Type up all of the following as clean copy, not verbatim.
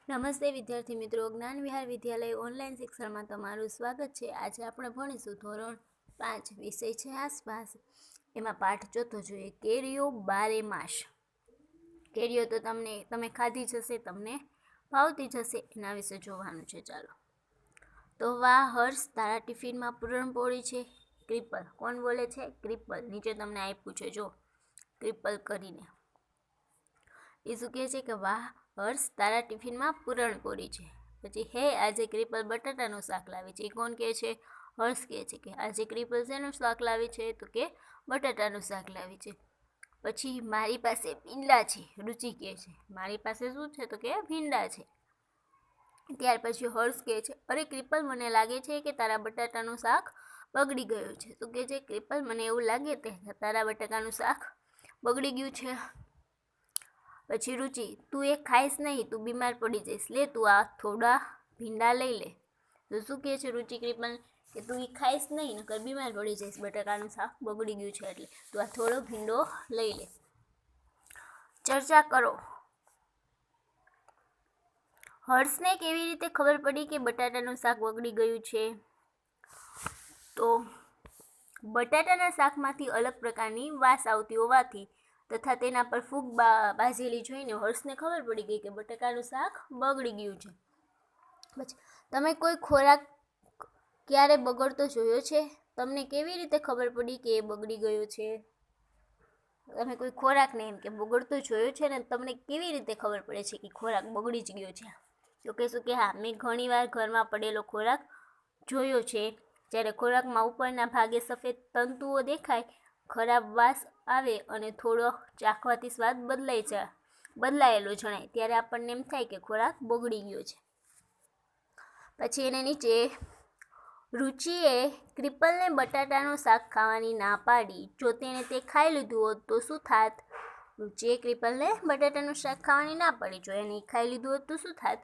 નમસ્તે વિદ્યાર્થી મિત્રો, જ્ઞાન વિહાર વિદ્યાલય ઓનલાઈન શિક્ષણમાં તમારું સ્વાગત છે। આજે આપણે ભણીશું ધોરણ 5 વિષય છે આસપાસ। એમાં પાઠ ચોથો જોઈએ કેરીઓ બારે માસ। કેરીઓ તો તમે ખાધી જશે, તમને ભાવતી જશે, એના વિશે જોવાનું છે। ચાલો તો વાહ હર્ષ, તારા ટિફિનમાં પૂરણપોળી છે। ક્રિપલ, કોણ બોલે છે? ક્રિપલ। નીચે તમને આપ્યું છે, જો ક્રિપલ કરીને। એ શું કહે છે કે વાહ હર્ષ, તારા ટિફિનમાં પૂરણપોળી છે। પછી હે, આજે ક્રિપલ બટાટાનું શાક લાવી છે। એ કોણ કહે છે? હર્ષ કહે છે કે આજે ક્રિપલ શેનું શાક લાવી છે? તો કે બટાટાનું શાક લાવી છે। પછી મારી પાસે ભીંડા છે, રુચિ કહે છે। મારી પાસે શું છે? તો કે ભીંડા છે। ત્યાર પછી હર્ષ કહે છે અરે ક્રિપલ, મને લાગે છે કે તારા બટાટાનું શાક બગડી ગયું છે। તો કહે છે ક્રિપલ, મને એવું લાગે કે તારા બટાકાનું શાક બગડી ગયું છે। પછી રુચિ, તું એ ખાઈશ નહીં, તું બીમાર પડી જઈશ, લે તું આ થોડા ભીંડા લઈ લે। તો શું કહે છે રુચિ ક્રિપલ કે તું એ ખાઈશ નહીં, નકર બીમાર પડી જઈશ, બટાકાનું શાક બગડી ગયું છે એટલે તું આ થોડો ભીંડો લઈ લે। ચર્ચા કરો। હર્ષને કેવી રીતે ખબર પડી કે બટાટાનું શાક બગડી ગયું છે? તો બટાટાના શાકમાંથી અલગ પ્રકારની વાસ આવતી હોવાથી તથા તેના પર ફૂગ બાજેલી જોઈને હર્ષને ખબર પડી ગઈ કે બટાકાનું શાક બગડી ગયું છે। પછી તમે કોઈ ખોરાક ક્યારે બગડતો જોયો છે? તમને કેવી રીતે ખબર પડી કે એ બગડી ગયો છે? તમે કોઈ ખોરાકને એમ કે બગડતો જોયો છે ને તમને કેવી રીતે ખબર પડે છે કે ખોરાક બગડી જ ગયો છે? તો કહેશું કે હા, મેં ઘણીવાર ઘરમાં પડેલો ખોરાક જોયો છે। જ્યારે ખોરાકમાં ઉપરના ભાગે સફેદ તંતુઓ દેખાય, ખરાબ વાસ આવે અને થોડો ચાખવાથી સ્વાદ બદલાયેલો જણાય, ત્યારે આપણને એમ થાય કે ખોરાક બગડી ગયો છે। પછી એને નીચે રુચિએ ક્રિપલને બટાટાનું શાક ખાવાની ના પાડી, જો તેણે તે ખાઈ લીધું હોત તો શું થાત? રુચિએ ક્રિપલને બટાટાનું શાક ખાવાની ના પાડી, જો એને ખાઈ લીધું હોત તો શું થાત?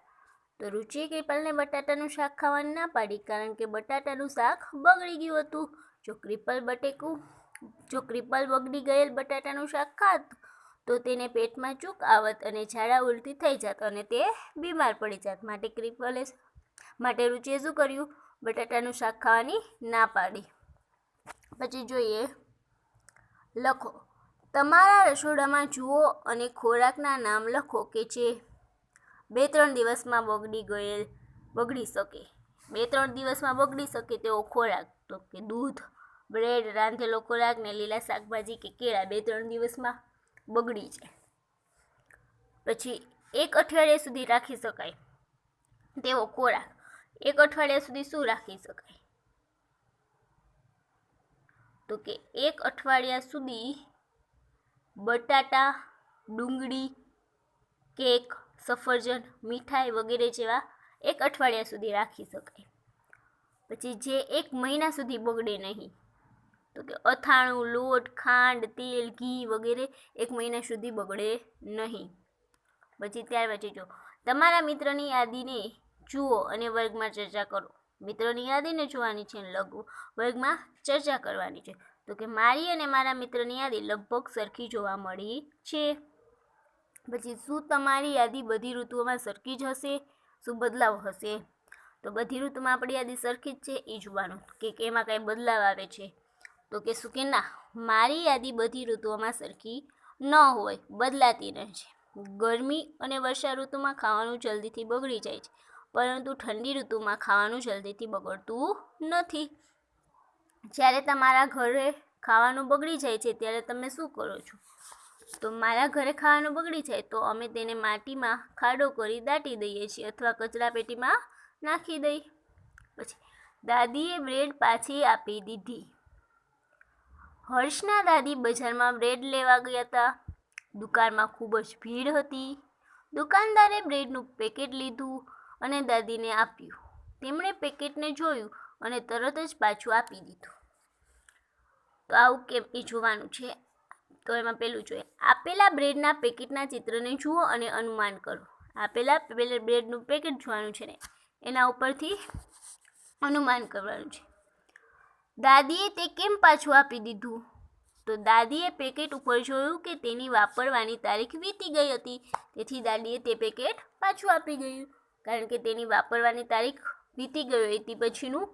તો રુચિએ ક્રિપલને બટાટાનું શાક ખાવાની ના પાડી કારણ કે બટાટાનું શાક બગડી ગયું હતું। જો ક્રિપલ બગડી ગયેલ બટાટાનું શાક ખાત તો તેને પેટમાં ચૂક આવત અને ઝાડા ઉલટી થઈ જાત અને તે બીમાર પડી જાત। માટે રુચિએ શું કર્યું? બટાટાનું શાક ખાવાની ના પાડી। પછી જોઈએ લખો, તમારા રસોડામાં જુઓ અને ખોરાકના નામ લખો કે જે 2-3 દિવસમાં બગડી શકે। 2-3 દિવસમાં બગડી શકે તેવો ખોરાક, તો કે દૂધ, બ્રેડ, રાંધેલો ખોરાક ને લીલા શાકભાજી કે કેળા 2-3 દિવસમાં બગડી જાય। પછી 1 અઠવાડિયા સુધી રાખી શકાય તેવો ખોરાક, 1 અઠવાડિયા સુધી શું રાખી શકાય? તો કે 1 અઠવાડિયા સુધી બટાટા, ડુંગળી, કેક, સફરજન, મીઠાઈ વગેરે જેવા 1 અઠવાડિયા સુધી રાખી શકાય। પછી જે 1 મહિના સુધી બગડે નહીં, તો કે અથાણું, લોટ, ખાંડ, તેલ, ઘી વગેરે 1 મહિના સુધી બગડે નહીં। પછી ત્યાર પછી જો તમારા મિત્રની યાદીને જુઓ અને વર્ગમાં ચર્ચા કરો। મિત્રોની યાદીને જોવાની છે અને વર્ગમાં ચર્ચા કરવાની છે। તો કે મારી અને મારા મિત્રની યાદી લગભગ સરખી જોવા મળી છે। પછી શું તમારી યાદી બધી ઋતુઓમાં સરખી જ હશે? શું બદલાવ હશે? તો બધી ઋતુમાં આપણી યાદી સરખી જ છે, એ જોવાનું કે એમાં કાંઈ બદલાવ આવે છે? તો કહેશું કે ના, મારી યાદી બધી ઋતુઓમાં સરખી ન હોય, બદલાતી રહે છે। ગરમી અને વર્ષા ઋતુમાં ખાવાનું જલ્દીથી બગડી જાય છે, પરંતુ ઠંડી ઋતુમાં ખાવાનું જલ્દીથી બગડતું નથી। જ્યારે તમારા ઘરે ખાવાનું બગડી જાય છે ત્યારે તમે શું કરો છો? તો મારા ઘરે ખાવાનું બગડી જાય તો અમે તેને માટીમાં ખાડો કરી દાટી દઈએ છીએ અથવા કચરા પેટીમાં નાખી દઈ। પછી દાદીએ બ્રેડ પાછી આપી દીધી। હર્ષના દાદી બજારમાં બ્રેડ લેવા ગયા હતા। દુકાનમાં ખૂબ જ ભીડ હતી। દુકાનદારે બ્રેડનું પેકેટ લીધું અને દાદીને આપ્યું। તેમણે પેકેટને જોયું અને તરત જ પાછું આપી દીધું। તો આવું કેમ એ જોવાનું છે। તો એમાં પહેલું જોઈએ, આપેલા બ્રેડના પેકેટના ચિત્રને જુઓ અને અનુમાન કરો। આપેલા બ્રેડનું પેકેટ જોવાનું છે ને એના ઉપરથી અનુમાન કરવાનું છે। દાદીએ તે કેમ પાછું આપી દીધું? તો દાદીએ પેકેટ ઉપર જોયું કે તેની વાપરવાની તારીખ વીતી ગઈ હતી, તેથી દાદીએ તે પેકેટ પાછું આપી ગયું, કારણ કે તેની વાપરવાની તારીખ વીતી ગઈ હોય તે પછીનું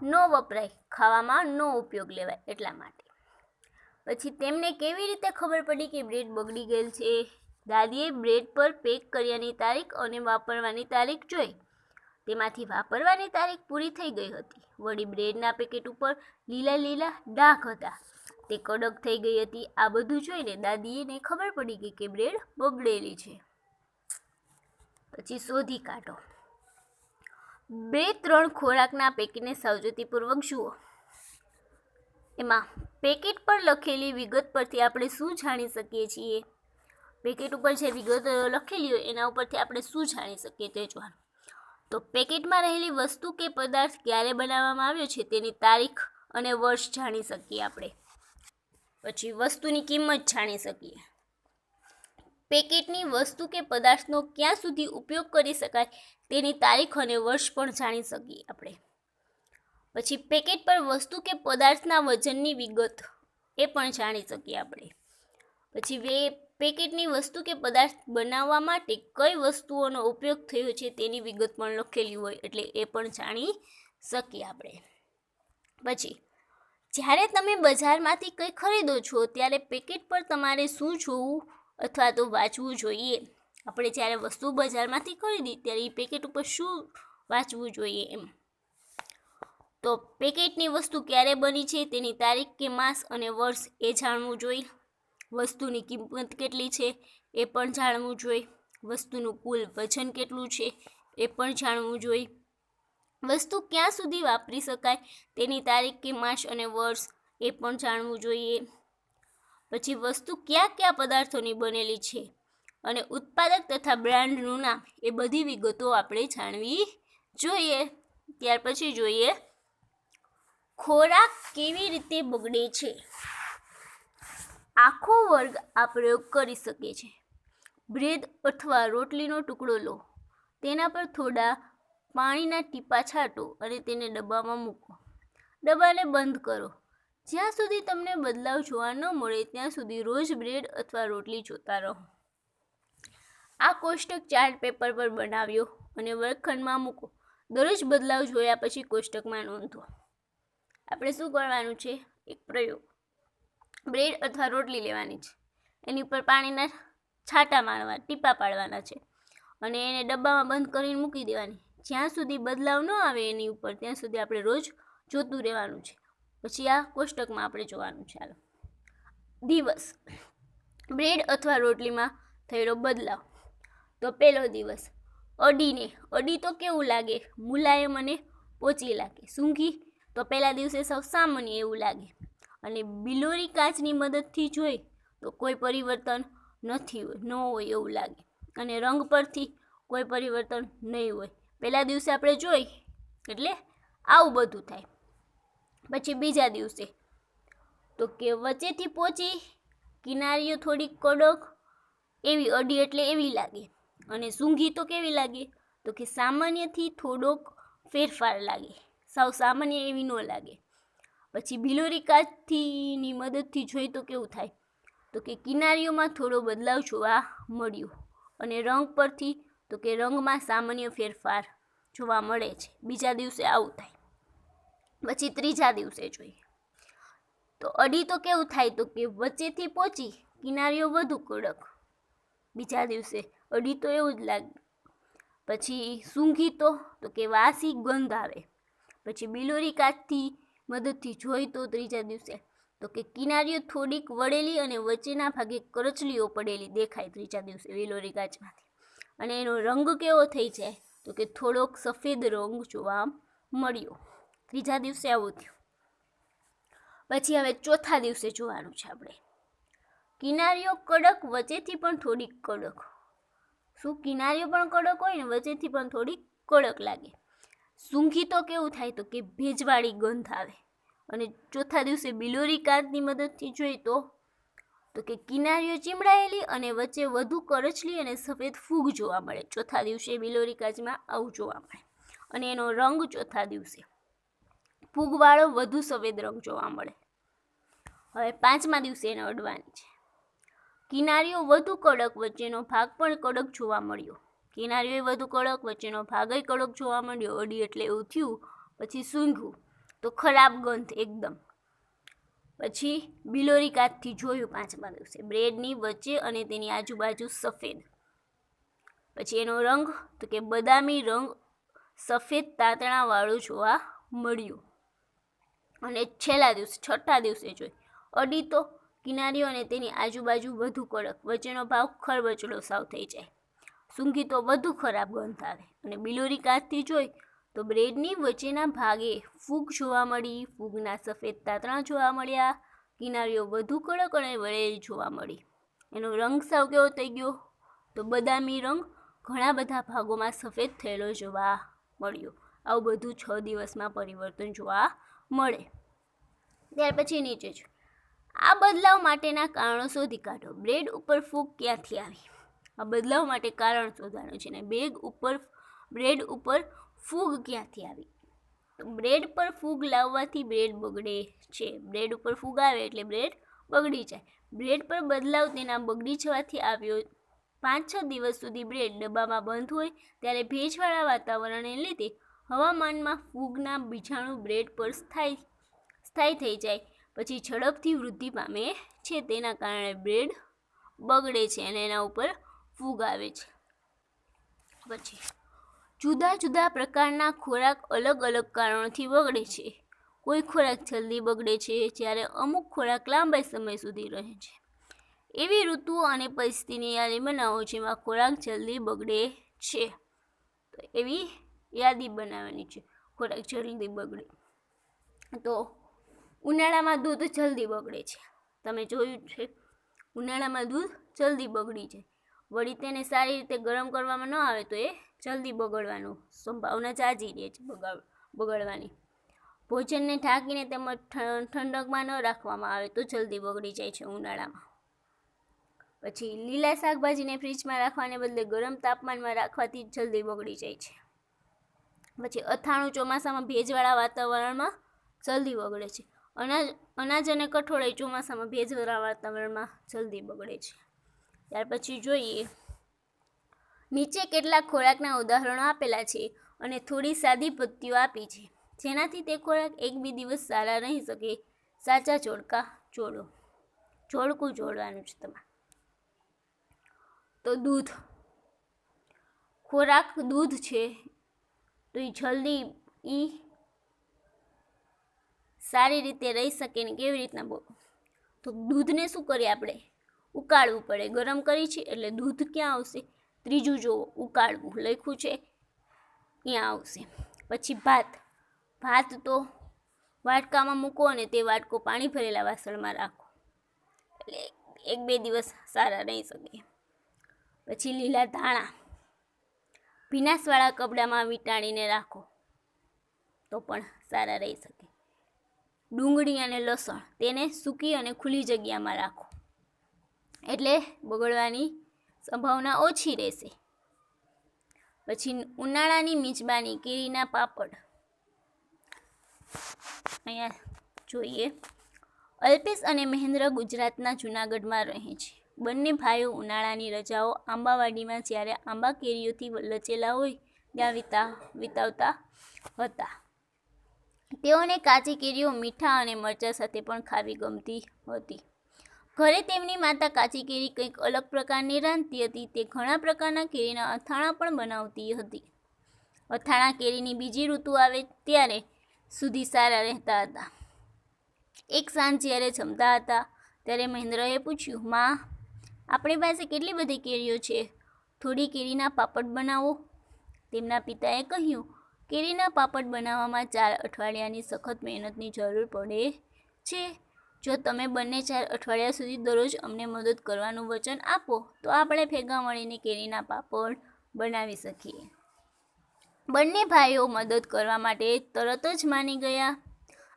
ન વપરાય, ખાવામાં ન ઉપયોગ લેવાય એટલા માટે. પછી તેમને કેવી રીતે ખબર પડી કે બ્રેડ બગડી ગયેલ છે? દાદીએ બ્રેડ પર પેક કર્યાની તારીખ અને વાપરવાની તારીખ જોઈ. તેમાંથી વાપરવાની તારીખ પૂરી થઈ ગઈ હતી. વળી બ્રેડના પેકેટ ઉપર લીલા લીલા ડાઘ હતા, તે કડક થઈ ગઈ હતી. આ બધું જોઈને દાદીને ખબર પડી ગઈ કે બ્રેડ બગડેલી છે. પછી શોધી કાઢો. 2-3 ખોરાકના પેકેટને સાવચેતીપૂર્વક જુઓ. એમાં પેકેટ પર લખેલી વિગત પરથી આપણે શું જાણી શકીએ છીએ? પેકેટ ઉપર જે વિગત લખેલી હોય એના ઉપરથી આપણે શું જાણી શકીએ તે જોવાનું. તો પેકેટમાં રહેલી વસ્તુ કે પદાર્થ ક્યારે બનાવવામાં આવ્યો છે તેની તારીખ અને વર્ષ જાણી શકીએ આપણે. પછી વસ્તુની કિંમત જાણી શકીએ. પેકેટની વસ્તુ કે પદાર્થનો ક્યાં સુધી ઉપયોગ કરી શકાય તેની તારીખ અને વર્ષ પણ જાણી શકીએ આપણે. પછી પેકેટ પર વસ્તુ કે પદાર્થના વજનની વિગત એ પણ જાણી શકીએ આપણે. પછી પેકેટની વસ્તુ કે પદાર્થ બનાવવા માટે કઈ વસ્તુઓનો ઉપયોગ થયો છે તેની વિગત પણ લખેલી હોય એટલે એ પણ જાણી શકીએ આપણે. પછી જ્યારે તમે બજારમાંથી કંઈ ખરીદો છો ત્યારે પેકેટ પર તમારે શું જોવું અથવા તો વાંચવું જોઈએ? આપણે જ્યારે વસ્તુ બજારમાંથી ખરીદી ત્યારે એ પેકેટ ઉપર શું વાંચવું જોઈએ એમ. તો પેકેટની વસ્તુ ક્યારે બની છે તેની તારીખ કે માસ અને વર્ષ એ જાણવું જોઈએ. વસ્તુની કિંમત કેટલી છે એ પણ જાણવું જોઈએ. વસ્તુનું કુલ વજન કેટલું છે એ પણ જાણવું જોઈએ. વસ્તુ ક્યાં સુધી વાપરી શકાય તેની તારીખ કે માસ અને વર્ષ એ પણ જાણવું જોઈએ. પછી વસ્તુ કયા પદાર્થોની બનેલી છે અને ઉત્પાદક તથા બ્રાન્ડનું નામ એ બધી વિગતો આપણે જાણવી જોઈએ. ત્યાર પછી જોઈએ ખોરાક કેવી રીતે બગડે છે. આખો વર્ગ આ પ્રયોગ કરી શકે છે. બ્રેડ અથવા રોટલીનો ટુકડો લો, તેના પર થોડા પાણીના ટીપા છાંટો અને તેને ડબ્બામાં મૂકો. ડબ્બાને બંધ કરો. જ્યાં સુધી તમને બદલાવ જોવા ન મળે ત્યાં સુધી રોજ બ્રેડ અથવા રોટલી જોતા રહો. આ કોષ્ટક ચાર્ટ પેપર પર બનાવ્યો અને વર્ગખંડમાં મૂકો. દરરોજ બદલાવ જોયા પછી કોષ્ટકમાં નોંધો. આપણે શું કરવાનું છે? એક પ્રયોગ. બ્રેડ અથવા રોટલી લેવાની છે, એની ઉપર પાણીના છાંટા મારવા, ટીપા પાડવાના છે અને એને ડબ્બામાં બંધ કરીને મૂકી દેવાની. જ્યાં સુધી બદલાવ ન આવે એની ઉપર ત્યાં સુધી આપણે રોજ જોતું રહેવાનું છે. પછી આ કોષ્ટકમાં આપણે જોવાનું છે. ચાલો. દિવસ. બ્રેડ અથવા રોટલીમાં થયેલો બદલાવ. તો પહેલો દિવસ. અડી તો કેવું લાગે? મુલાયમ અને પોચી લાગે. સૂંઘી તો પહેલા દિવસે સૌ સામાન્ય એવું લાગે અને બિલોરી કાચની મદદથી જોઈ તો કોઈ પરિવર્તન ન હોય એવું લાગે અને રંગ પરથી કોઈ પરિવર્તન નહીં હોય. પહેલા દિવસે આપણે જોઈ એટલે આવું બધું થાય. પછી બીજા દિવસે તો કે વચ્ચેથી પોચી, કિનારીઓ થોડી કડક, એવી અડી એટલે એવી લાગે અને સૂંઘી તો કેવી લાગે? તો કે સામાન્યથી થોડોક ફેરફાર લાગે, સાવ સામાન્ય એવી ન લાગે. પછી બિલોરી કાચની મદદથી જોઈ તો કેવું થાય? તો કે કિનારીઓમાં થોડો બદલાવ જોવા મળ્યો અને રંગ પરથી તો કે રંગમાં સામાન્ય ફેરફાર જોવા મળે છે. બીજા દિવસે આવું થાય. પછી ત્રીજા દિવસે જોઈએ તો અડી તો કેવું થાય? તો કે વચ્ચેથી પોચી, કિનારીઓ વધુ કડક. બીજા દિવસે અડી તો એવું જ લાગે. પછી સૂંઘી તો કે વાસી ગંધ આવે. પછી બિલોરી કાચથી મદદથી જોઈ તો ત્રીજા દિવસે તો કે કિનારીઓ થોડીક વળેલી અને વચ્ચેના ભાગે કરચલીઓ પડેલી દેખાય ત્રીજા દિવસે બિલોરી કાચમાંથી. અને એનો રંગ કેવો થઈ જાય? તો કે થોડોક સફેદ રંગ જોવા મળ્યો. ત્રીજા દિવસે આવું થયું. પછી હવે ચોથા દિવસે જોવાનું છે આપણે. કિનારીઓ કડક, વચ્ચેથી પણ થોડીક કડક. શું કિનારીઓ પણ કડક હોય ને વચ્ચેથી પણ થોડીક કડક લાગે. સૂંઘી તો કેવું થાય? તો કે ભેજવાળી ગંધ આવે. અને ચોથા દિવસે બિલોરી કાચની મદદથી જોઈ તો કે કિનારીઓ ચીમડાયેલી અને વચ્ચે વધુ કરચલી અને સફેદ ફૂગ જોવા મળે. ચોથા દિવસે બિલોરી કાચમાં આવું જોવા મળે અને એનો રંગ ચોથા દિવસે ફૂગવાળો વધુ સફેદ રંગ જોવા મળે. હવે 5મા દિવસે એને અડવાની છે. કિનારીઓ વધુ કડક, વચ્ચેનો ભાગ પણ કડક જોવા મળ્યો. કિનારીઓ વધુ કડક, વચ્ચેનો ભાગ કડક જોવા મળ્યો. અડી એટલે એવું થયું. પછી સૂંઘ્યું તો ખરાબ ગંધ એકદમ. પછી બિલોરી કાતથી જોયું 5મા દિવસે, બ્રેડની વચ્ચે અને તેની આજુબાજુ સફેદ. પછી એનો રંગ તો કે બદામી રંગ સફેદ તાંતણાવાળું જોવા મળ્યું. અને છેલ્લા દિવસે 6ઠા દિવસે જોઈ, અડી તો કિનારીઓ અને તેની આજુબાજુ વધુ કડક, વચ્ચેનો ભાગ ખરબચડો સાવ થઈ જાય. સૂંઘી તો વધુ ખરાબ ગંધ આવે. અને બિલોરી કાતથી જોઈ તો બ્રેડની વચ્ચેના ભાગે ફૂગ જોવા મળી. ફૂગના સફેદ તાંતણા જોવા મળ્યા. કિનારીઓ વધુ કડક અને વળેલી જોવા મળી. એનો રંગ સાવ કેવો થઈ ગયો તો બદામી રંગ, ઘણા બધા ભાગોમાં સફેદ થયેલો જોવા મળ્યો. આવું બધું 6 દિવસમાં પરિવર્તન જોવા મળે. ત્યાર પછી નીચે છે, આ બદલાવ માટેના કારણો શોધી કાઢો. બ્રેડ ઉપર ફૂગ ક્યાંથી આવી? આ બદલાવ માટે કારણ શોધવાનું છે. ને બ્રેડ ઉપર ફૂગ ક્યાંથી આવી? તો બ્રેડ પર ફૂગ લાવવાથી બ્રેડ બગડે છે. બ્રેડ ઉપર ફૂગ આવે એટલે બ્રેડ બગડી જાય. બ્રેડ પર બદલાવ તેના બગડી જવાથી આવ્યો. 5-6 દિવસ સુધી બ્રેડ ડબ્બામાં બંધ હોય ત્યારે ભેજવાળા વાતાવરણને લીધે હવામાનમાં ફૂગના બીજાણુ બ્રેડ પર સ્થાયી થઈ જાય. પછી ઝડપથી વૃદ્ધિ પામે છે. તેના કારણે બ્રેડ બગડે છે અને એના ઉપર ફૂગ આવે છે. પછી જુદા જુદા પ્રકારના ખોરાક અલગ અલગ કારણોથી બગડે છે. કોઈ ખોરાક જલ્દી બગડે છે, જ્યારે અમુક ખોરાક લાંબા સમય સુધી રહે છે. એવી ઋતુઓ અને પરિસ્થિતિની યાદી બનાવો જેમાં ખોરાક જલ્દી બગડે છે. તો એવી યાદી બનાવવાની છે. ખોરાક જલ્દી બગડે તો ઉનાળામાં દૂધ જલ્દી બગડે છે. તમે જોયું છે, ઉનાળામાં દૂધ જલ્દી બગડી જાય. વળી તેને સારી રીતે ગરમ કરવામાં ન આવે તો એ જલ્દી બગડવાનું સંભાવના જાજી રહે છે બગડવાની. ભોજનને ઢાંકીને તેમજ ઠંડકમાં ન રાખવામાં આવે તો જલ્દી બગડી જાય છે ઉનાળામાં. પછી લીલા શાકભાજીને ફ્રીજમાં રાખવાને બદલે ગરમ તાપમાનમાં રાખવાથી જલ્દી બગડી જાય છે. પછી અથાણું ચોમાસામાં ભેજવાળા વાતાવરણમાં જલ્દી બગડે છે. અનાજ અને કઠોળ ચોમાસામાં ભેજવાળા વાતાવરણમાં જલ્દી બગડે છે. ત્યાર પછી જોઈએ, નીચે કેટલાક ખોરાકના ઉદાહરણો આપેલા છે અને થોડી સાદી પદ્ધતિઓ આપી છે જેનાથી તે ખોરાક 1-2 દિવસ સારા રહી શકે. સાચા જોડકા જોડો. જોડકું જોડવાનું છે તમારે. તો દૂધ, ખોરાક દૂધ છે તો એ જલ્દી સારી રીતે રહી શકે ને કેવી રીતના બોલો? તો દૂધને શું કરીએ આપણે? ઉકાળવું પડે. ગરમ કરી છે એટલે દૂધ ક્યાં આવશે? ત્રીજું જુઓ, ઉકાળવું લખ્યું છે ત્યાં આવશે. પછી ભાત તો વાટકામાં મૂકો અને તે વાટકો પાણી ભરેલા વાસણમાં રાખો એટલે 1-2 દિવસ સારા રહી શકે. પછી લીલા ધાણા ભીનાશવાળા કપડામાં વીંટાળીને રાખો તો પણ સારા રહી શકે. ડુંગળી અને લસણ તેને સૂકી અને ખુલ્લી જગ્યામાં રાખો એટલે બગડવાની સંભાવના ઓછી રહેશે. પછી ઉનાળાની મિજબાની કેરીના પાપડ. અહીંયા જોઈએ, અલ્પેશ અને મહેન્દ્ર ગુજરાતના જૂનાગઢમાં રહે છે. બંને ભાઈઓ ઉનાળાની રજાઓ આંબાવાડીમાં જ્યારે આંબા કેરીઓથી લચેલા હોય ત્યાં વિતાવતા હતા. તેઓને કાચી કેરીઓ મીઠા અને મરચાં સાથે પણ ખાવી ગમતી હતી. ઘરે તેમની માતા કાચી કેરી કંઈક અલગ પ્રકારની રાંધતી હતી. તે ઘણા પ્રકારના કેરીના અથાણાં પણ બનાવતી હતી. અથાણાં કેરીની બીજી ઋતુ આવે ત્યારે સુધી સારા રહેતા હતા. એક સાંજ જ્યારે જમતા હતા ત્યારે મહેન્દ્રએ પૂછ્યું, માં, આપણી પાસે કેટલી બધી કેરીઓ છે, થોડી કેરીના પાપડ બનાવો. તેમના પિતાએ કહ્યું, કેરીના પાપડ બનાવવામાં 4 અઠવાડિયાની સખત મહેનતની જરૂર પડે છે. જો તમે બંને 4 અઠવાડિયા સુધી દરરોજ અમને મદદ કરવાનું વચન આપો તો આપણે ભેગા મળીને કેરીના પાપડ બનાવી શકીએ. બંને ભાઈઓ મદદ કરવા માટે તરત જ માની ગયા.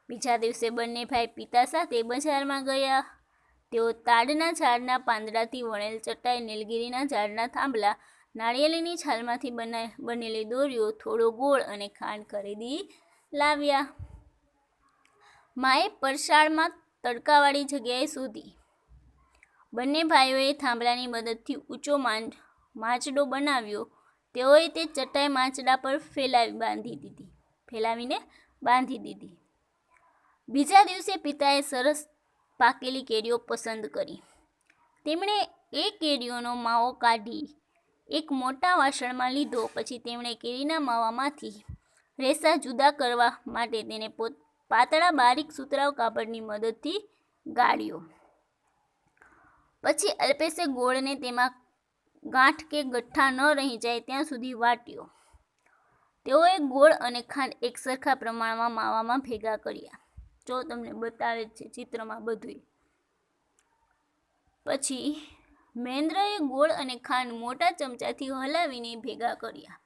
બીજા દિવસે બંને ભાઈ પિતા સાથે બજારમાં ગયા. તેઓ તાડના ઝાડના પાંદડાથી વણેલ ચટાઈ, નીલગિરીના ઝાડના થાંભલા, નાળિયેરની છાલમાંથી બનેલી દોરીઓ, થોડો ગોળ અને ખાંડ ખરીદી લાવ્યા. માએ પરસાળમાં તડકાવાળી જગ્યાએ શોધી. બંને ભાઈઓએ થાંભલાની મદદથી ઊંચો માંચડો બનાવ્યો. તેઓએ તે ચટાઈ માંચડા પર ફેલાવીને બાંધી દીધી. બીજા દિવસે પિતાએ સરસ પાકેલી કેરીઓ પસંદ કરી. તેમણે એ કેરીઓનો માવો કાઢી એક મોટા વાસણમાં લીધો. પછી તેમણે કેરીના માવામાંથી રેસા જુદા કરવા માટે તેને પાતળા બારીક સુતરાઉ કાપડની મદદથી ગાળ્યો. પછી અલ્પેશે ગોળને તેમાં ગાંઠ કે ગઠ્ઠા ન રહી જાય ત્યાં સુધી વાટ્યો. તેઓએ ગોળ અને ખાંડ એકસરખા પ્રમાણમાં માવામાં ભેગા કર્યા. જો તમને બતાવે છે ચિત્રમાં બધું. પછી મહેન્દ્રએ ગોળ અને ખાંડ મોટા ચમચાથી હલાવીને ભેગા કર્યા.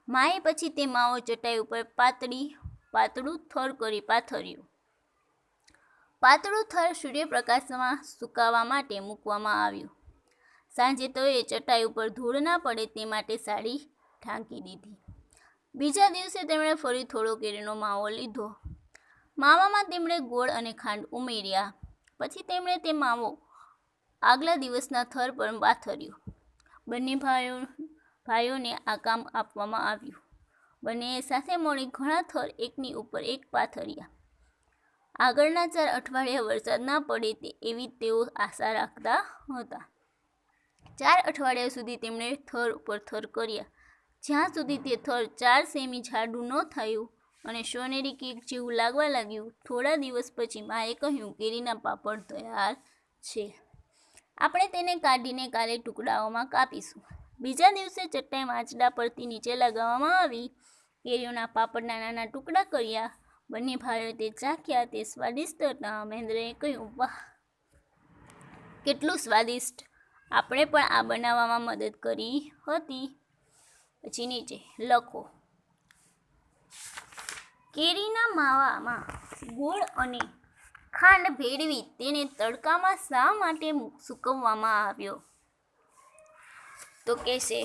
માએ પછી તે માવો ચટાઈ ઉપર પાતળું થર કરી પાથર્યું. પાતળું થર સૂર્યપ્રકાશમાં સુકાવા માટે મૂકવામાં આવ્યું. સાંજે તેઓએ ચટાઈ ઉપર ધૂળ ના પડે તે માટે સાડી ઢાંકી દીધી. બીજા દિવસે તેમણે ફરી થોડો કેરીનો માવો લીધો. માવામાં તેમણે ગોળ અને ખાંડ ઉમેર્યા. પછી તેમણે તે માવો આગલા દિવસના થર પર પાથર્યો. બંને ભાઈઓને આ કામ આપવામાં આવ્યું. બંનેએ સાથે મળી ઘણા થર એકની ઉપર એક પાથર્યા. આગળના 4 અઠવાડિયા વરસાદ ના પડે એવી તેઓ આશા રાખતા હતા. 4 અઠવાડિયા સુધી તેમણે થર ઉપર થર કર્યા, જ્યાં સુધી તે થર 4 સેમી જાડું ન થયું અને સોનેરી કેક જેવું લાગવા લાગ્યું. થોડા દિવસ પછી માએ કહ્યું, કેરીના પાપડ તૈયાર છે. આપણે તેને કાઢીને કાલે ટુકડાઓમાં કાપીશું. બીજા દિવસે ચટાઈ માંચડા પરથી નીચે લગાવવામાં આવી. કેરીઓના પાપડના નાના ટુકડા કર્યા. બંને ભાઈઓએ તે ચાખ્યા. તે સ્વાદિષ્ટ હતા. મહેન્દ્રએ કહ્યું, વાહ, કેટલું સ્વાદિષ્ટ! આપણે પણ આ બનાવવામાં મદદ કરી હતી. પછી નીચે લખો. કેરીના માવામાં ગોળ અને ખાંડ ભેળવી તેને તડકામાં શા માટે સૂકવવામાં આવ્યો? તો કહેશે,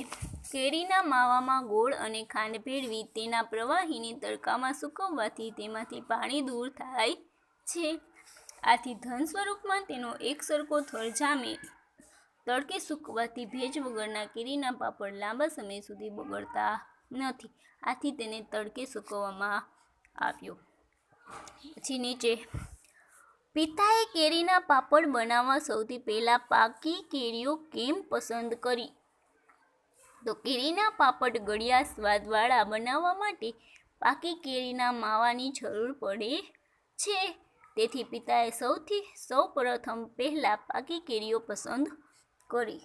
કેરીના માવામાં ગોળ અને ખાંડ ભેળવી તેના પ્રવાહીને તડકામાં સૂકવવાથી તેમાંથી પાણી દૂર થાય છે. આથી ઘન સ્વરૂપમાં તેનો એકસરખો થર જામે. તડકે સૂકવવાથી ભેજ વગરના કેરીના પાપડ લાંબા સમય સુધી બગડતા નથી. આથી તેને તડકે સૂકવવામાં આવ્યો. પછી નીચે, પિતાએ કેરીના પાપડ બનાવવા સૌથી પહેલા પાકી કેરીઓ કેમ પસંદ કરી? તો કેરીના પાપડ ગળ્યા સ્વાદવાળા બનાવવા માટે પાકી કેરીના માવાની જરૂર પડે છે. તેથી પિતાએ સૌપ્રથમ પહેલા પાકી કેરીઓ પસંદ કરી.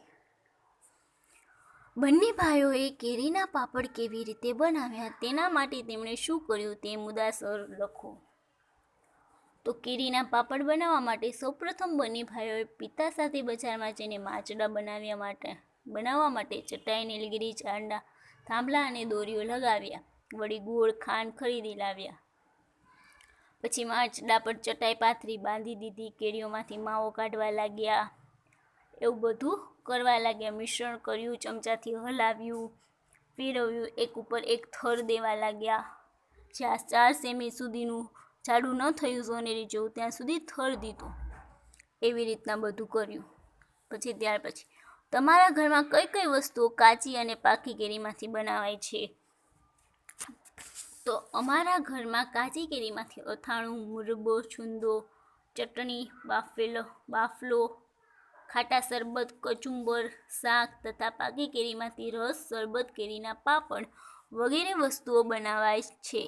બંને ભાઈઓએ કેરીના પાપડ કેવી રીતે બનાવ્યા તેના માટે તેમણે શું કર્યું તે મુદ્દાસર લખો. તો કેરીના પાપડ બનાવવા માટે સૌપ્રથમ બંને ભાઈઓએ પિતા સાથે બજારમાં જઈને માંચડા બનાવવા માટે ચટાઈ, નીલગિરી ઝાડના થાંભલા અને દોરીઓ લગાવ્યા. વળી ગોળ, ખાંડ ખરીદી લાવ્યા. પછી માંચડા પર ચટાઈ પાથરી બાંધી દીધી. કેરીઓમાંથી માવો કાઢવા લાગ્યા. એવું બધું કરવા લાગ્યા. મિશ્રણ કર્યું, ચમચાથી હલાવ્યું, ફેરવ્યું, એક ઉપર એક થર દેવા લાગ્યા. જ્યાં 4 સેમી સુધીનું જાડું ન થયું સોનેરી જેવું ત્યાં સુધી થર દીધો. એવી રીતના બધું કર્યું. ત્યાર પછી તમારા ઘરમાં કઈ કઈ વસ્તુઓ કાચી અને પાકી કેરીમાંથી બનાવાય છે? તો અમારા ઘરમાં કાચી કેરીમાંથી અથાણું, મુરબ્બો, છુંદો, ચટણી, બાફલો, ખાટા શરબત, કચુંબર, શાક તથા પાકી કેરીમાંથી રસ, શરબત, કેરીના પાપડ વગેરે વસ્તુઓ બનાવાય છે.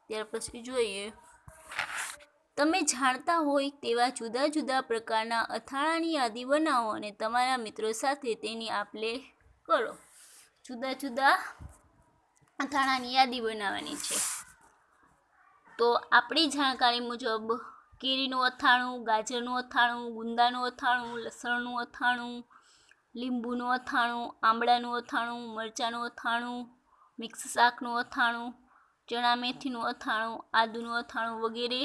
ત્યાર પછી જોઈએ, તમે જાણતા હોય તેવા જુદા જુદા પ્રકારના અથાણાંની યાદી બનાવો અને તમારા મિત્રો સાથે તેની આપ-લે કરો. જુદા જુદા અથાણાંની યાદી બનાવવાની છે. તો આપણી જાણકારી મુજબ કેરીનું અથાણું, ગાજરનું અથાણું, ગુંદાનું અથાણું, લસણનું અથાણું, લીંબુનું અથાણું, આંબળાનું અથાણું, મરચાંનું અથાણું, મિક્સ શાકનું અથાણું, ચણા મેથીનું અથાણું, આદુનું અથાણું વગેરે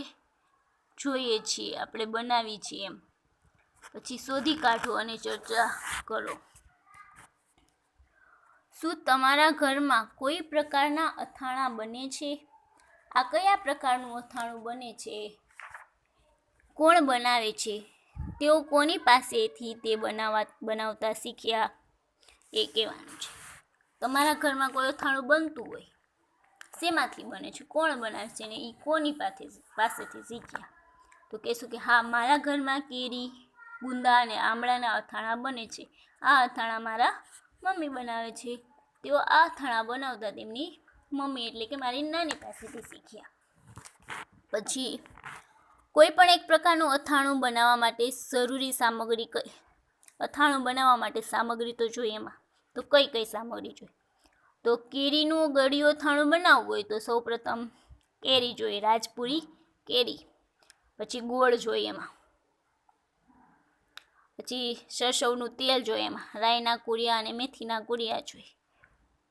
જોઈએ છીએ, આપણે બનાવી છીએ એમ. પછી શોધી કાઢો અને ચર્ચા કરો. શું તમારા ઘરમાં કોઈ પ્રકારના અથાણાં બને છે? આ કયા પ્રકારનું અથાણું બને છે? કોણ બનાવે છે? તેઓ કોની પાસેથી તે બનાવતા શીખ્યા? એ કહેવાનું છે. તમારા ઘરમાં કોઈ અથાણું બનતું હોય, શેમાંથી બને છે, કોણ બનાવે છે, ને એ કોની પાસેથી શીખ્યા? તો કહેશું કે હા, મારા ઘરમાં કેરી, ગુંદા અને આમળાના અથાણા બને છે. આ અથાણા મારા મમ્મી બનાવે છે. તેઓ આ અથાણા બનાવતા તેમની મમ્મી એટલે કે મારી નાની પાસેથી શીખ્યા. પછી કોઈ પણ એક પ્રકારનું અથાણું બનાવવા માટે જરૂરી સામગ્રી કઈ? અથાણું બનાવવા માટે સામગ્રી તો જોઈએ એમાં, તો કઈ કઈ સામગ્રી જોઈએ? તો કેરીનું ગળ્યું અથાણું બનાવવું હોય તો સૌપ્રથમ કેરી જોઈએ, રાજપુરી કેરી. પછી ગોળ જોઈએ એમાં, પછી સરસવનું તેલ જોઈએ એમાં, રાઈના કુરિયા અને મેથીના કુરિયા જોઈએ,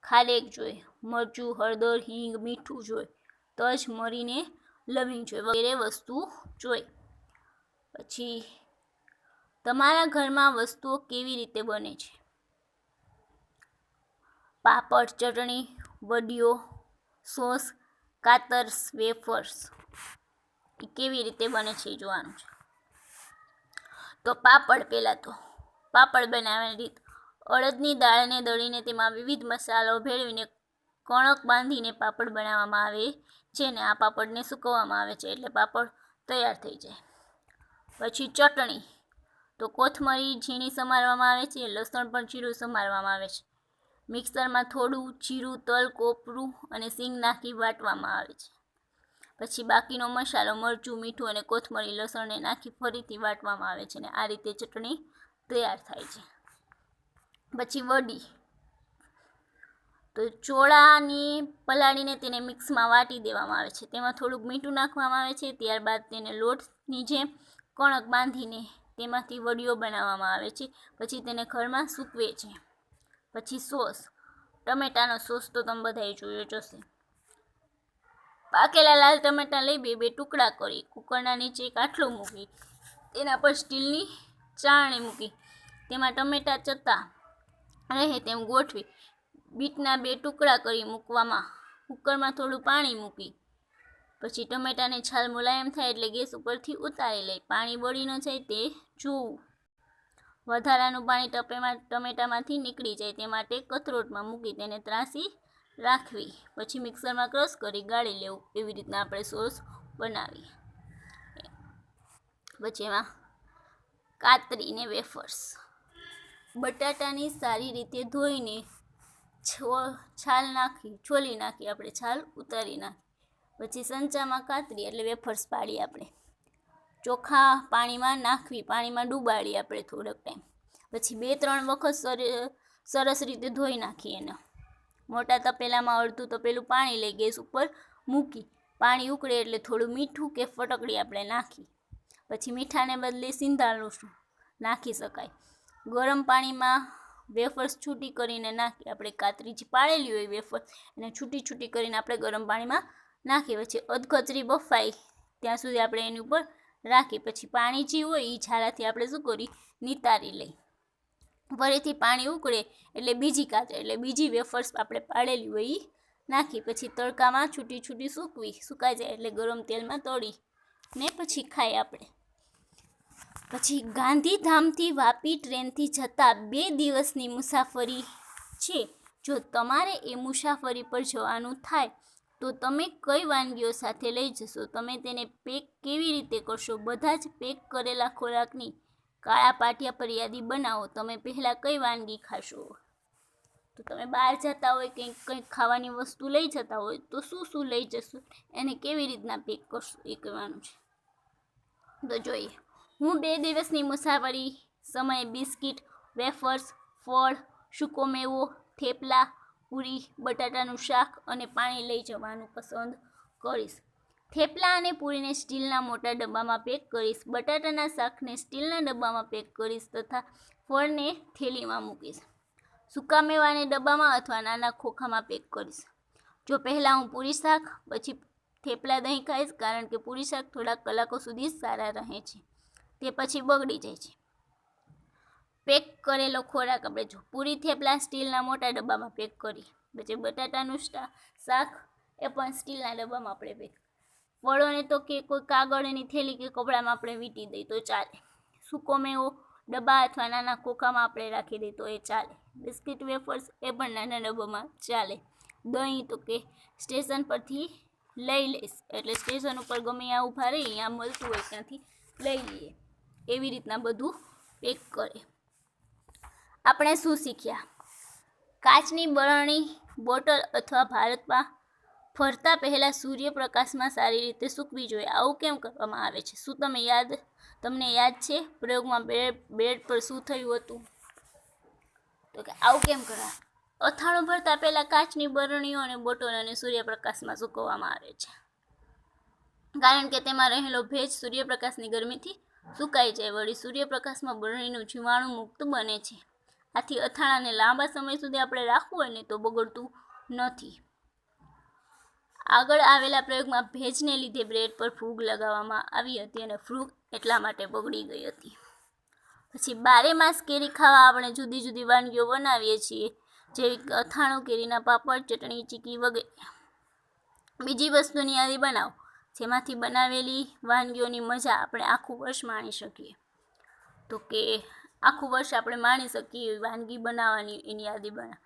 ખારેક જોઈએ, મરચું, હળદર, હિંગ, મીઠું જોઈએ, તજ, મરીને લવિંગ જોઈએ વગેરે વસ્તુ જોઈએ. પછી તમારા ઘરમાં વસ્તુઓ કેવી રીતે બને છે? પાપડ, ચટણી, વડીઓ, સોસ, કાતર્સ, વેફર્સ એ કેવી રીતે બને છે એ જોવાનું છે. તો પહેલાં તો પાપડ બનાવવાની રીત: અડદની દાળને દળીને તેમાં વિવિધ મસાલાઓ ભેળવીને કણક બાંધીને પાપડ બનાવવામાં આવે છે ને આ પાપડને સૂકવવામાં આવે છે એટલે પાપડ તૈયાર થઈ જાય. પછી ચટણી: તો કોથમરી ઝીણી સમારવામાં આવે છે, લસણ પણ ઝીણું સમારવામાં આવે છે. મિક્સરમાં થોડું જીરું, તલ, કોપરું અને સિંગ નાખી વાટવામાં આવે છે. પછી બાકીનો મસાલો મરચું, મીઠું અને કોથમરી, લસણને નાખી ફરીથી વાટવામાં આવે છે અને આ રીતે ચટણી તૈયાર થાય છે. પછી વડી: તો ચોળાની પલાળીને તેને મિક્સમાં વાટી દેવામાં આવે છે. તેમાં થોડુંક મીઠું નાખવામાં આવે છે. ત્યારબાદ તેને લોટની જેમ કણક બાંધીને તેમાંથી વડીઓ બનાવવામાં આવે છે. પછી તેને ઘરમાં સૂકવે છે. પછી સોસ: ટમેટાનો સોસ તો તમે બધાએ જોયો જ હશે. પાકેલા લાલ ટમેટા લઈ બે ટુકડા કરી કુકરના નીચે એક આટલો મૂકી તેના પર સ્ટીલની ચાળણી મૂકી તેમાં ટમેટા ચત્તા રહે તેમ ગોઠવી બીટના 2 ટુકડા કરી મૂકવામાં કુકરમાં થોડું પાણી મૂકી પછી ટમેટાની છાલ મુલાયમ થાય એટલે ગેસ ઉપરથી ઉતારી લઈ પાણી બળી ન જાય તે જોવું. વધારાનું પાણી ટમેટામાંથી નીકળી જાય તે માટે કથરોટમાં મૂકી તેને ત્રાસી રાખવી. પછી મિક્સરમાં ક્રશ કરી ગાળી લેવું. એવી રીતના આપણે સોસ બનાવીએ. પછી એમાં કાતરીને વેફર્સ: બટાટાની સારી રીતે ધોઈને છોલી નાખી આપણે છાલ ઉતારી નાખી. પછી સંચામાં કાતરી એટલે વેફર્સ પાડી આપણે. ચોખા પાણીમાં નાખવી, પાણીમાં ડૂબાડી આપણે થોડોક ટાઈમ. પછી 2-3 વખત સરસ રીતે ધોઈ નાખીએ એને. મોટા તપેલામાં અડધું તપેલું પાણી લઈ ગેસ ઉપર મૂકી પાણી ઉકળે એટલે થોડું મીઠું કે ફટકડી આપણે નાખી. પછી મીઠાને બદલે સિંધાલું નાખી શકાય. ગરમ પાણીમાં વેફર્સ છૂટી કરીને નાખી આપણે કાતરી જે પાડેલી હોય વેફર એને છૂટી કરીને આપણે ગરમ પાણીમાં નાખી. પછી અધકચરી બફાય ત્યાં સુધી આપણે એની ઉપર રાખી. પછી પાણી જે હોય એ છારાથી આપણે શું કરી નિતારી લઈ. ફરીથી પાણી ઉકળે એટલે બીજી વેફર્સ આપણે પાડેલી હોય એ નાખી. પછી તડકામાં છૂટી સુકાઈ જાય એટલે ગરમ તેલમાં તળી ને પછી ખાઈ આપણે. પછી ગાંધીધામથી વાપી ટ્રેનથી જતા 2 દિવસની મુસાફરી છે. જો તમારે એ મુસાફરી પર જવાનું થાય તો તમે કઈ વાનગીઓ સાથે લઈ જશો? તમે તેને પેક કેવી રીતે કરશો? બધા જ પેક કરેલા ખોરાકની કાળા પાટિયા પર યાદી બનાવો. તમે પહેલાં કઈ વાનગી ખાશો? તો તમે બહાર જતા હોય કંઈક ખાવાની વસ્તુ લઈ જતા હોય તો શું લઈ જશો, એને કેવી રીતના પેક કરશો એ કહેવાનું છે. તો જોઈએ. હું 2 દિવસની મુસાફરી સમયે બિસ્કિટ, વેફર્સ, ફળ, સૂકો મેવો, થેપલા, પૂરી, બટાટાનું શાક અને પાણી લઈ જવાનું પસંદ કરીશ. થેપલા અને પૂરીને સ્ટીલના મોટા ડબ્બામાં પેક કરીશ. બટાટાના શાકને સ્ટીલના ડબ્બામાં પેક કરીશ તથા ફળને થેલીમાં મૂકીશ. સૂકા મેવાને ડબ્બામાં અથવા નાના ખોખામાં પેક કરીશ. જો પહેલાં હું પૂરી શાક પછી થેપલા દહીં ખાઈશ કારણ કે પૂરી શાક થોડાક કલાકો સુધી સારા રહે છે, તે પછી બગડી જાય છે. પેક કરેલો ખોરાક આપણે જો પૂરી થેપલા સ્ટીલના મોટા ડબ્બામાં પેક કરી. પછી બટાટાનું શાક એ પણ સ્ટીલના ડબ્બામાં આપણે પેક. ફળોને તો કે કોઈ કાગળની થેલી કે કપડામાં આપણે વીંટી દઈએ તો ચાલે. સૂકો મેવો ડબ્બા અથવા નાના ખોખામાં આપણે રાખી દઈએ તો એ ચાલે. બિસ્કિટ વેફર્સ એ પણ નાના ડબ્બામાં ચાલે. દહીં તો કે સ્ટેશન પરથી લઈ લઈશ, એટલે સ્ટેશન ઉપર ગમે ત્યાં ઊભા રહી ત્યાં મળતું હોય ત્યાંથી લઈ લઈએ. એવી રીતના બધું પેક કરે. આપણે શું શીખ્યા? કાચની બરણી બોટલ અથવા ભારતમાં ફરતા પહેલાં સૂર્યપ્રકાશમાં સારી રીતે સૂકવી જોઈએ. આવું કેમ કરવામાં આવે છે? શું તમને યાદ છે પ્રયોગમાં બ્રેડ પર શું થયું હતું? તો કે આવું કેમ કરા? અથાણું ભરતા પહેલાં કાચની બરણીઓ અને બોટલોને સૂર્યપ્રકાશમાં સૂકવવામાં આવે છે, કારણ કે તેમાં રહેલો ભેજ સૂર્યપ્રકાશની ગરમીથી સુકાઈ જાય. વળી સૂર્યપ્રકાશમાં બરણીનું જીવાણુ મુક્ત બને છે. આથી અથાણાને લાંબા સમય સુધી આપણે રાખવું હોય ને તો બગડતું નથી. આગળ આવેલા પ્રયોગમાં ભેજને લીધે બ્રેડ પર ફૂગ લગાવવામાં આવી હતી અને ફૂગ એટલા માટે બગડી ગઈ હતી. પછી 12 માસ કેરી ખાવા આપણે જુદી જુદી વાનગીઓ બનાવીએ છીએ, જેવી અથાણું, કેરીના પાપડ, ચટણી, ચીકી વગેરે. બીજી વસ્તુની યાદી બનાવો જેમાંથી બનાવેલી વાનગીઓની મજા આપણે આખું વર્ષ માણી શકીએ. તો કે આખું વર્ષ આપણે માણી શકીએ એવી વાનગી બનાવવાની એની યાદી બનાવો.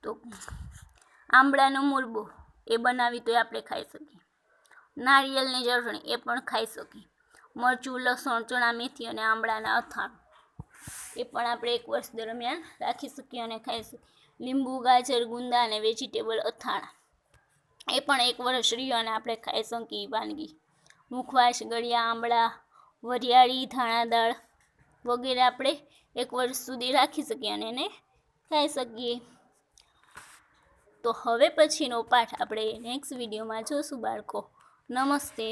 તો આંબળાનો મુરબ્બો એ બનાવી તો આપણે ખાઈ શકીએ. નારિયેળની ચટણી એ પણ ખાઈ શકીએ. મરચું, લસણ, ચણા, મેથી અને આંબળાના અથાણું એ પણ આપણે એક વર્ષ દરમિયાન રાખી શકીએ અને ખાઈ શકીએ. લીંબુ, ગાજર, ગુંદા અને વેજીટેબલ અથાણા એ પણ એક વર્ષ રહ્યો અને આપણે ખાઈ શકીએ વાનગી. મુખવાસ, ગળ્યા, આંબળા, વરિયાળી, ધાણા દાળ વગેરે આપણે એક વર્ષ સુધી રાખી શકીએ અને એને ખાઈ શકીએ. તો હવે પછીનો પાઠ આપણે નેક્સ્ટ વિડીયોમાં જોશું બાળકો. નમસ્તે.